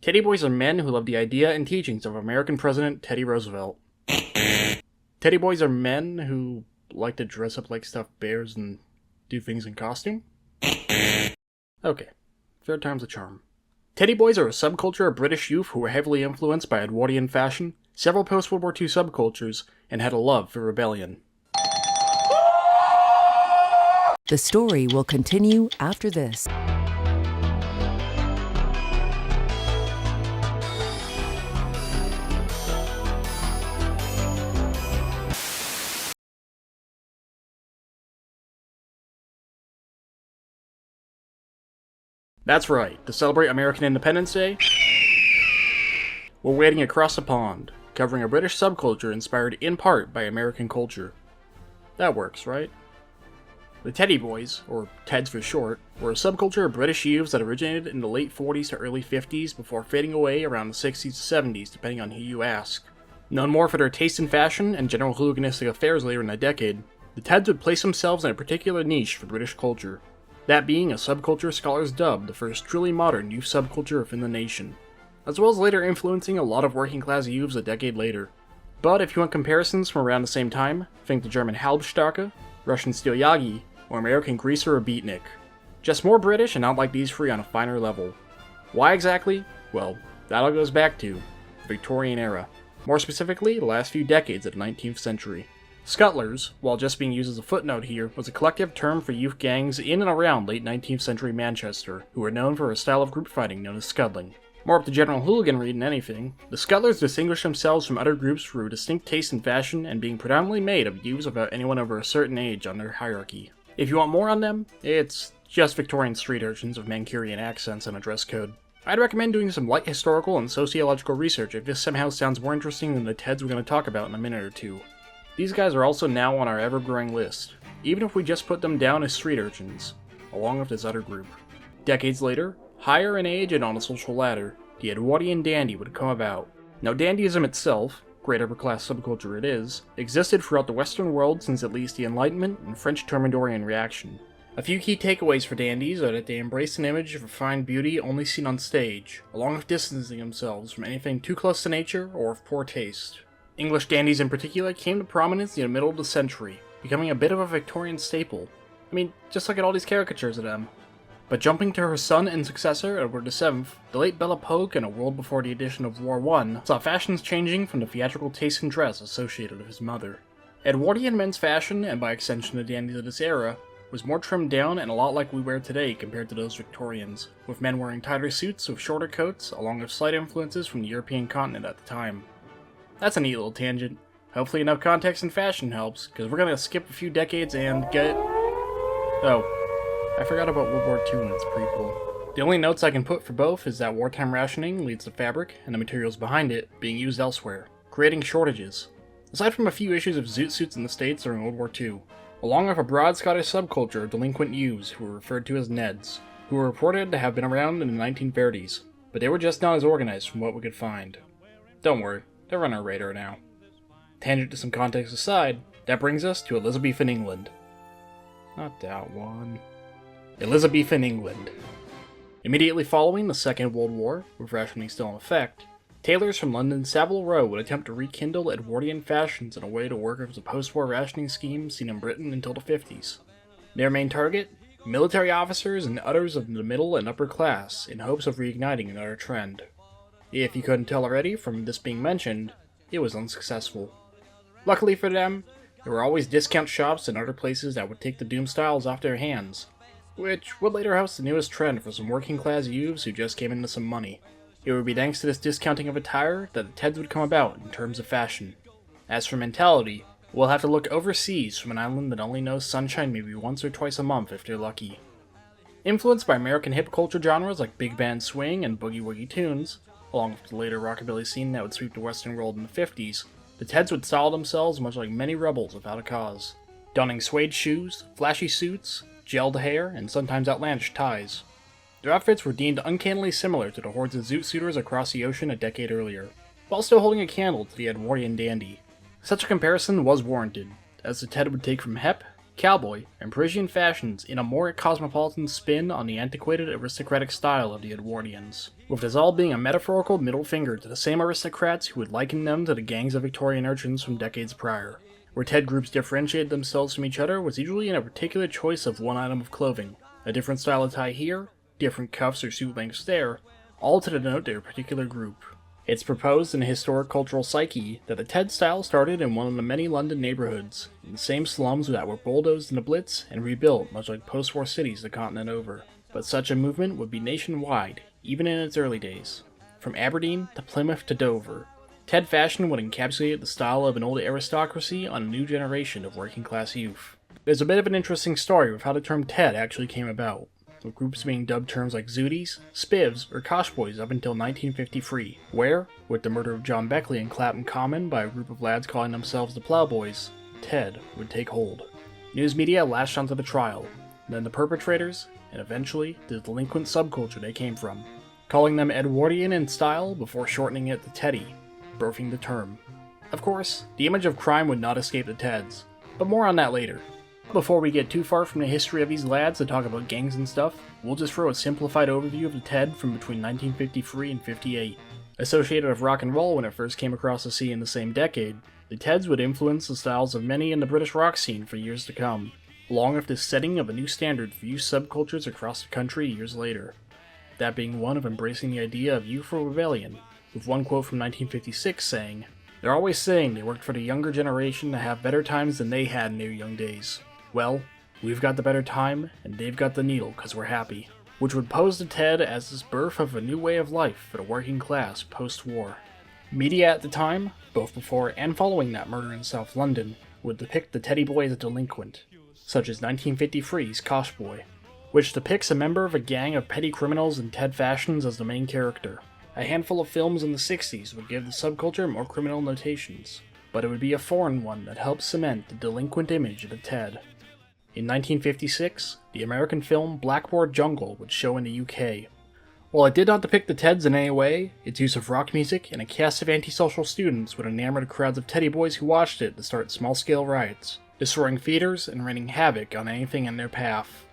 Teddy boys are men who love the idea and teachings of American President Teddy Roosevelt. Teddy boys are men who like to dress up like stuffed bears and do things in costume? Okay, third time's a charm. Teddy boys are a subculture of British youth who were heavily influenced by Edwardian fashion, several post-World War II subcultures, and had a love for rebellion. The story will continue after this. That's right, to celebrate American Independence Day, we're wading across the pond, covering a British subculture inspired in part by American culture. That works, right? The Teddy Boys, or Teds for short, were a subculture of British youths that originated in the late 40s to early 50s before fading away around the 60s to 70s, depending on who you ask. Known more for their taste in fashion and general hooliganistic affairs later in the decade, the Teds would place themselves in a particular niche for British culture. That being a subculture scholars dubbed the first truly modern youth subculture within the nation, as well as later influencing a lot of working class youths a decade later. But if you want comparisons from around the same time, think the German Halbstacke, Russian Stilyagi, or American Greaser or Beatnik. Just more British and not like these three on a finer level. Why exactly? Well, that all goes back to the Victorian era. More specifically, the last few decades of the 19th century. Scutlers, while just being used as a footnote here, was a collective term for youth gangs in and around late 19th century Manchester, who were known for a style of group fighting known as scuddling. More up to general hooliganry than anything, the Scutlers distinguished themselves from other groups through distinct taste in fashion and being predominantly made of youths without anyone over a certain age on their hierarchy. If you want more on them, it's just Victorian street urchins with Mancunian accents and a dress code. I'd recommend doing some light historical and sociological research if this somehow sounds more interesting than the Teds we're going to talk about in a minute or two. These guys are also now on our ever-growing list, even if we just put them down as street urchins, along with this other group. Decades later, higher in age and on a social ladder, the Edwardian dandy would come about. Now dandyism itself, great upper-class subculture it is, existed throughout the Western world since at least the Enlightenment and French Thermidorian reaction. A few key takeaways for dandies are that they embrace an image of refined beauty only seen on stage, along with distancing themselves from anything too close to nature or of poor taste. English dandies in particular came to prominence in the middle of the century, becoming a bit of a Victorian staple. I mean, just look at all these caricatures of them. But jumping to her son and successor, Edward VII, the late Belle Epoque and a world before the addition of War I, saw fashions changing from the theatrical taste in dress associated with his mother. Edwardian men's fashion, and by extension the dandies of this era, was more trimmed down and a lot like we wear today compared to those Victorians, with men wearing tighter suits with shorter coats, along with slight influences from the European continent at the time. That's a neat little tangent. Hopefully enough context and fashion helps, because we're gonna skip a few decades and get... Oh, I forgot about World War II and its prequel. The only notes I can put for both is that wartime rationing leads to fabric, and the materials behind it, being used elsewhere, creating shortages. Aside from a few issues of zoot suits in the States during World War II, along with a broad Scottish subculture of delinquent youths who were referred to as Neds, who were reported to have been around in the 1930s, but they were just not as organized from what we could find. Don't worry. They're on our radar now. Tangent to some context aside, that brings us to Elizabethan England. Not that one. Elizabethan England. Immediately following the Second World War, with rationing still in effect, tailors from London's Savile Row would attempt to rekindle Edwardian fashions in a way to work with the post-war rationing scheme seen in Britain until the 50s. Their main target? Military officers and others of the middle and upper class, in hopes of reigniting another trend. If you couldn't tell already from this being mentioned, it was unsuccessful. Luckily for them, there were always discount shops and other places that would take the doom styles off their hands, which would later house the newest trend for some working class youths who just came into some money. It would be thanks to this discounting of attire that the Teds would come about in terms of fashion. As for mentality, we'll have to look overseas from an island that only knows sunshine maybe once or twice a month if they're lucky. Influenced by American hip culture genres like big band swing and boogie-woogie tunes, along with the later rockabilly scene that would sweep the Western world in the 50s, the Teds would style themselves much like many rebels without a cause, donning suede shoes, flashy suits, gelled hair, and sometimes outlandish ties. Their outfits were deemed uncannily similar to the hordes of zoot suiters across the ocean a decade earlier, while still holding a candle to the Edwardian dandy. Such a comparison was warranted, as the Ted would take from hep, cowboy, and Parisian fashions in a more cosmopolitan spin on the antiquated aristocratic style of the Edwardians, with this all being a metaphorical middle finger to the same aristocrats who would liken them to the gangs of Victorian urchins from decades prior. Where Ted groups differentiated themselves from each other was usually in a particular choice of one item of clothing, a different style of tie here, different cuffs or suit lengths there, all to denote their particular group. It's proposed in the historic cultural psyche that the Ted style started in one of the many London neighborhoods, in the same slums that were bulldozed in the Blitz and rebuilt much like post-war cities the continent over. But such a movement would be nationwide, even in its early days. From Aberdeen to Plymouth to Dover, Ted fashion would encapsulate the style of an old aristocracy on a new generation of working-class youth. There's a bit of an interesting story with how the term Ted actually came about, with groups being dubbed terms like Zooties, Spivs, or Kosh Boys up until 1953, where, with the murder of John Beckley in Clapham Common by a group of lads calling themselves the Plowboys, Ted would take hold. News media lashed onto the trial, then the perpetrators, and eventually the delinquent subculture they came from, calling them Edwardian in style before shortening it to Teddy, birthing the term. Of course, the image of crime would not escape the Teds, but more on that later. Before we get too far from the history of these lads to talk about gangs and stuff, we'll just throw a simplified overview of the Ted from between 1953 and 58. Associated with rock and roll when it first came across the scene in the same decade, the Teds would influence the styles of many in the British rock scene for years to come, along with the setting of a new standard for youth subcultures across the country years later. That being one of embracing the idea of youthful rebellion, with one quote from 1956 saying, "They're always saying they worked for the younger generation to have better times than they had in their young days. Well, we've got the better time, and they've got the needle because we're happy," which would pose the Ted as this birth of a new way of life for the working class post-war. Media at the time, both before and following that murder in South London, would depict the Teddy Boy as a delinquent, such as 1953's Kosh Boy, which depicts a member of a gang of petty criminals in Ted fashions as the main character. A handful of films in the 60s would give the subculture more criminal notations, but it would be a foreign one that helped cement the delinquent image of the Ted. In 1956, the American film Blackboard Jungle would show in the UK. While it did not depict the Teds in any way, its use of rock music and a cast of antisocial students would enamor the crowds of Teddy boys who watched it to start small-scale riots, destroying theaters and raining havoc on anything in their path.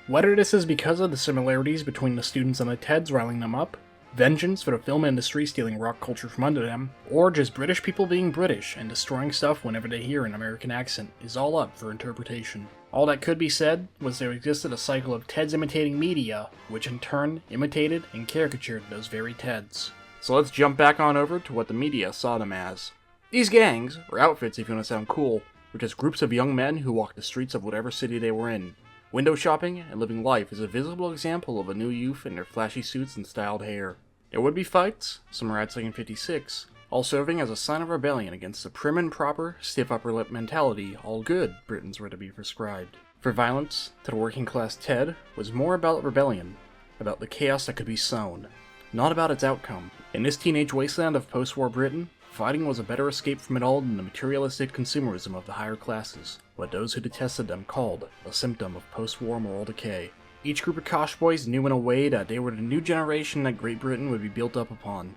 Whether this is because of the similarities between the students and the Teds riling them up, vengeance for the film industry stealing rock culture from under them, or just British people being British and destroying stuff whenever they hear an American accent, is all up for interpretation. All that could be said was there existed a cycle of Teds imitating media, which in turn imitated and caricatured those very Teds. So let's jump back on over to what the media saw them as. These gangs, or outfits if you want to sound cool, were just groups of young men who walked the streets of whatever city they were in, window shopping and living life as a visible example of a new youth in their flashy suits and styled hair. There would be fights, some riots like in 56, all serving as a sign of rebellion against the prim and proper, stiff upper lip mentality all good Britons were to be prescribed. For violence, to the working class Ted, was more about rebellion, about the chaos that could be sown, not about its outcome. In this teenage wasteland of post-war Britain, fighting was a better escape from it all than the materialistic consumerism of the higher classes, what those who detested them called a symptom of post-war moral decay. Each group of Kosh boys knew in a way that they were the new generation that Great Britain would be built up upon.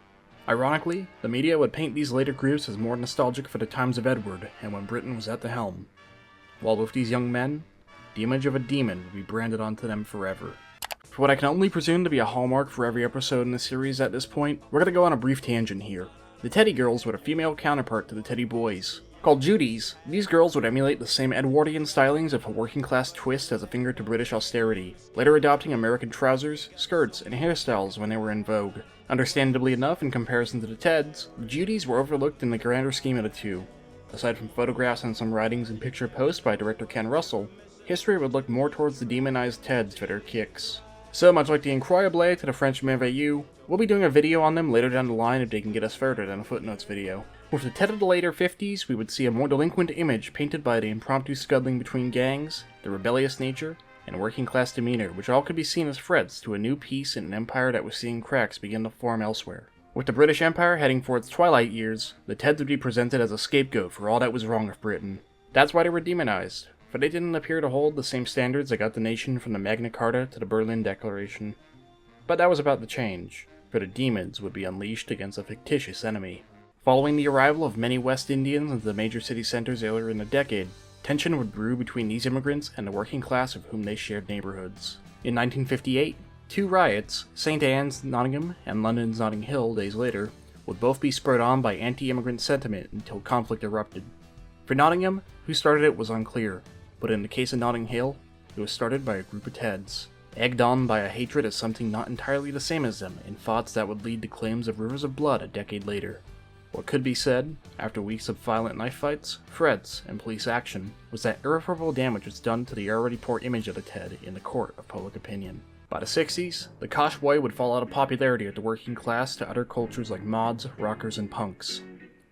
Ironically, the media would paint these later groups as more nostalgic for the times of Edward and when Britain was at the helm. While with these young men, the image of a demon would be branded onto them forever. For what I can only presume to be a hallmark for every episode in the series at this point, we're going to go on a brief tangent here. The Teddy girls were a female counterpart to the Teddy boys. Called Judies, these girls would emulate the same Edwardian stylings of a working-class twist as a finger to British austerity, later adopting American trousers, skirts, and hairstyles when they were in vogue. Understandably enough, in comparison to the Teds, the Judies were overlooked in the grander scheme of the two. Aside from photographs and some writings and picture posts by director Ken Russell, history would look more towards the demonized Teds for their kicks. So much like the Incroyable to the French Merveilleux, we'll be doing a video on them later down the line if they can get us further than a footnotes video. With the Ted of the later 50s, we would see a more delinquent image painted by the impromptu scuttling between gangs, the rebellious nature, and working class demeanor, which all could be seen as threats to a new peace in an empire that was seeing cracks begin to form elsewhere. With the British Empire heading for its twilight years, the Teds would be presented as a scapegoat for all that was wrong with Britain. That's why they were demonized, for they didn't appear to hold the same standards that got the nation from the Magna Carta to the Berlin Declaration. But that was about to change, for the demons would be unleashed against a fictitious enemy. Following the arrival of many West Indians into the major city centers earlier in the decade, tension would brew between these immigrants and the working class of whom they shared neighborhoods. In 1958, two riots, St. Anne's, Nottingham, and London's Notting Hill days later, would both be spurred on by anti-immigrant sentiment until conflict erupted. For Nottingham, who started it was unclear, but in the case of Notting Hill, it was started by a group of Teds, egged on by a hatred of something not entirely the same as them in thoughts that would lead to claims of rivers of blood a decade later. What could be said, after weeks of violent knife fights, threats, and police action, was that irreparable damage was done to the already poor image of the Ted in the court of public opinion. By the 60s, the Kosh boy would fall out of popularity at the working class to other cultures like mods, rockers, and punks.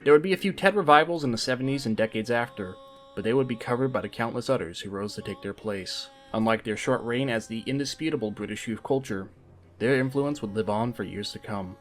There would be a few Ted revivals in the 70s and decades after, but they would be covered by the countless others who rose to take their place. Unlike their short reign as the indisputable British youth culture, their influence would live on for years to come.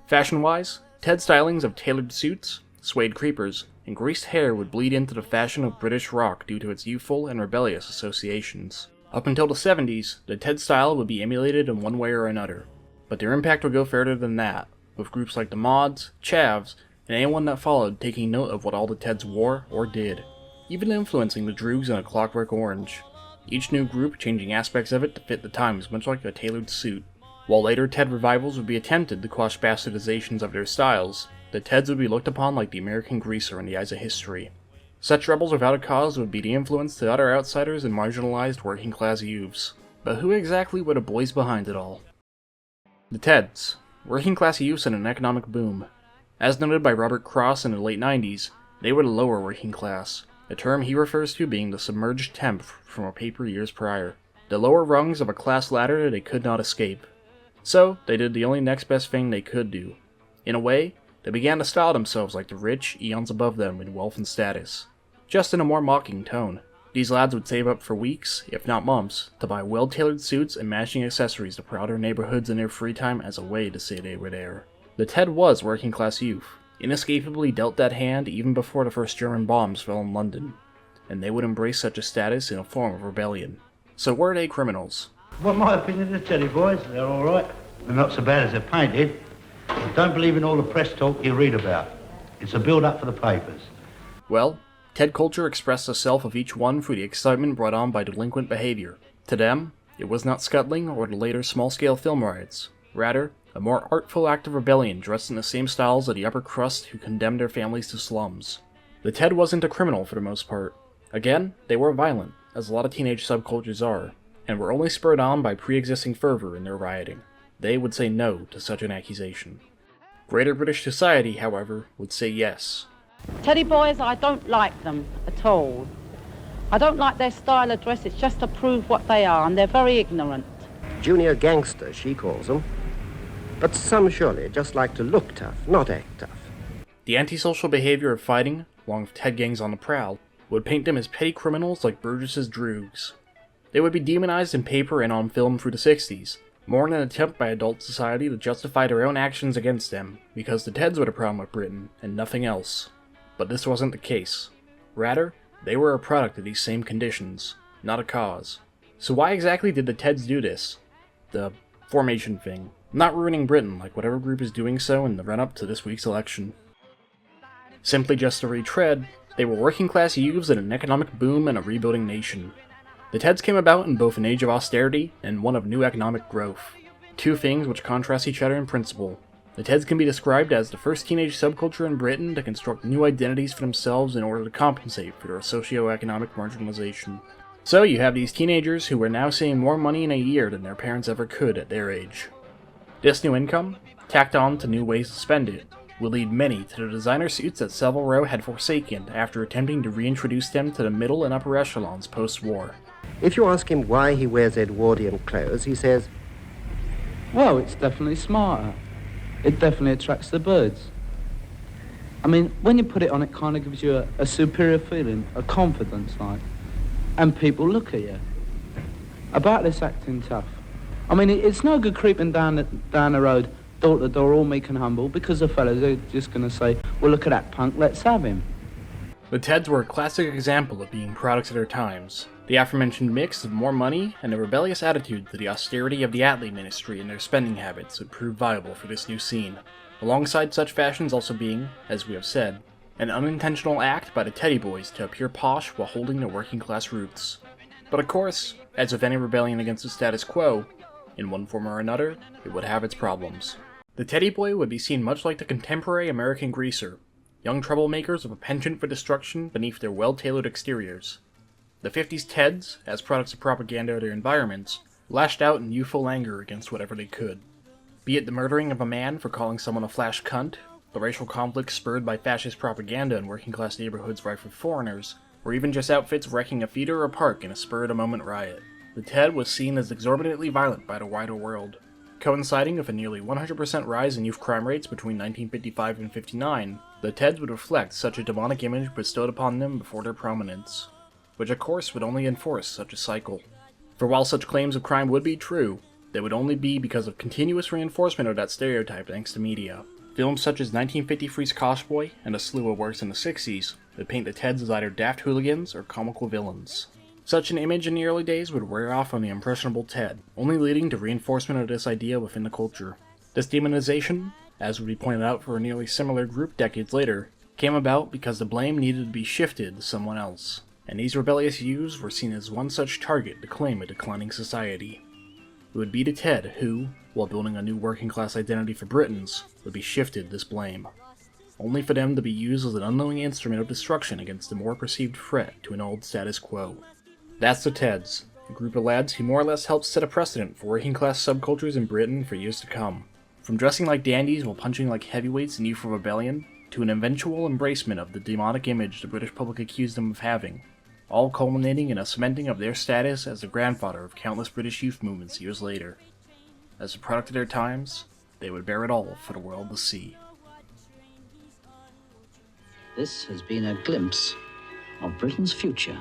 Fashion-wise, Ted stylings of tailored suits, suede creepers, and greased hair would bleed into the fashion of British rock due to its youthful and rebellious associations. Up until the 70s, the Ted style would be emulated in one way or another, but their impact would go further than that, with groups like the Mods, Chavs, and anyone that followed taking note of what all the Teds wore or did, even influencing the Droogs and A Clockwork Orange. Each new group changing aspects of it to fit the times, much like a tailored suit. While later Ted revivals would be attempted to quash bastardizations of their styles, the Teds would be looked upon like the American greaser in the eyes of history. Such rebels without a cause would be the influence to other outsiders and marginalized working class youths. But who exactly were the boys behind it all? The Teds, working class youths in an economic boom. As noted by Robert Cross in the late 90s, they were the lower working class, a term he refers to being the submerged temp from a paper years prior, the lower rungs of a class ladder they could not escape. So, they did the only next best thing they could do. In a way, they began to style themselves like the rich eons above them in wealth and status, just in a more mocking tone. These lads would save up for weeks, if not months, to buy well-tailored suits and matching accessories to proud their neighborhoods in their free time as a way to say they were there. The Ted was working class youth, inescapably dealt that hand even before the first German bombs fell in London, and they would embrace such a status in a form of rebellion. So were they criminals? Well, my opinion of the Teddy boys, they're all right. They're not so bad as they're painted. But don't believe in all the press talk you read about. It's a build-up for the papers. Well, Ted culture expressed the self of each one through the excitement brought on by delinquent behavior. To them, it was not scuttling or the later small-scale film riots. Rather, a more artful act of rebellion dressed in the same styles of the upper crust who condemned their families to slums. The Ted wasn't a criminal for the most part. Again, they were violent, as a lot of teenage subcultures are, and were only spurred on by pre-existing fervor in their rioting. They would say no to such an accusation. Greater British society, however, would say yes. Teddy boys, I don't like them at all. I don't like their style of dress. It's just to prove what they are, and they're very ignorant. Junior gangsters, she calls them. But some surely just like to look tough, not act tough. The antisocial behavior of fighting, along with Ted gangs on the prowl, would paint them as petty criminals like Burgess's Droogs. They would be demonized in paper and on film through the 60s, more in an attempt by adult society to justify their own actions against them, because the Teds were the problem with Britain, and nothing else. But this wasn't the case. Rather, they were a product of these same conditions, not a cause. So why exactly did the Teds do this? The formation thing. Not ruining Britain like whatever group is doing so in the run-up to this week's election. Simply just to retread, they were working class youths in an economic boom and a rebuilding nation. The Teds came about in both an age of austerity and one of new economic growth. Two things which contrast each other in principle. The Teds can be described as the first teenage subculture in Britain to construct new identities for themselves in order to compensate for their socio-economic marginalization. So you have these teenagers who are now seeing more money in a year than their parents ever could at their age. This new income, tacked on to new ways to spend it, will lead many to the designer suits that Savile Row had forsaken after attempting to reintroduce them to the middle and upper echelons post-war. If you ask him why he wears Edwardian clothes, he says, well, it's definitely smarter. It definitely attracts the birds. I mean, when you put it on, it kind of gives you a superior feeling, a confidence, like. And people look at you. About this acting tough. I mean, it's no good creeping down the road, door to door, all meek and humble, because the fellas are just going to say, well, look at that punk, let's have him. The Teds were a classic example of being products of their times. The aforementioned mix of more money and a rebellious attitude to the austerity of the Attlee ministry and their spending habits would prove viable for this new scene, alongside such fashions also being, as we have said, An unintentional act by the Teddy Boys to appear posh while holding their working class roots. But of course, as with any rebellion against the status quo, in one form or another, it would have its problems. The Teddy Boy would be seen much like the contemporary American greaser, young troublemakers with a penchant for destruction beneath their well-tailored exteriors. The 50s Teds, as products of propaganda or their environments, lashed out in youthful anger against whatever they could. Be it the murdering of a man for calling someone a flash cunt, the racial conflict spurred by fascist propaganda in working-class neighborhoods rife with foreigners, or even just outfits wrecking a theater or park in a spur-of-the-moment riot. The Ted was seen as exorbitantly violent by the wider world. Coinciding with a nearly 100% rise in youth crime rates between 1955 and 59, the Teds would reflect such a demonic image bestowed upon them before their prominence, which of course would only enforce such a cycle. For while such claims of crime would be true, they would only be because of continuous reinforcement of that stereotype thanks to media. Films such as 1953's Costboy and a slew of works in the 60s would paint the Teds as either daft hooligans or comical villains. Such an image in the early days would wear off on the impressionable Ted, only leading to reinforcement of this idea within the culture. This demonization, as would be pointed out for a nearly similar group decades later, came about because the blame needed to be shifted to someone else, and these rebellious youths were seen as one such target to claim a declining society. It would be the Ted who, while building a new working-class identity for Britons, would be shifted this blame, only for them to be used as an unknowing instrument of destruction against a more perceived threat to an old status quo. That's the Teds, a group of lads who more or less helped set a precedent for working-class subcultures in Britain for years to come. From dressing like dandies while punching like heavyweights in youthful rebellion, to an eventual embracement of the demonic image the British public accused them of having, all culminating in a cementing of their status as the grandfather of countless British youth movements years later. As a product of their times, they would bear it all for the world to see. This has been a glimpse of Britain's future.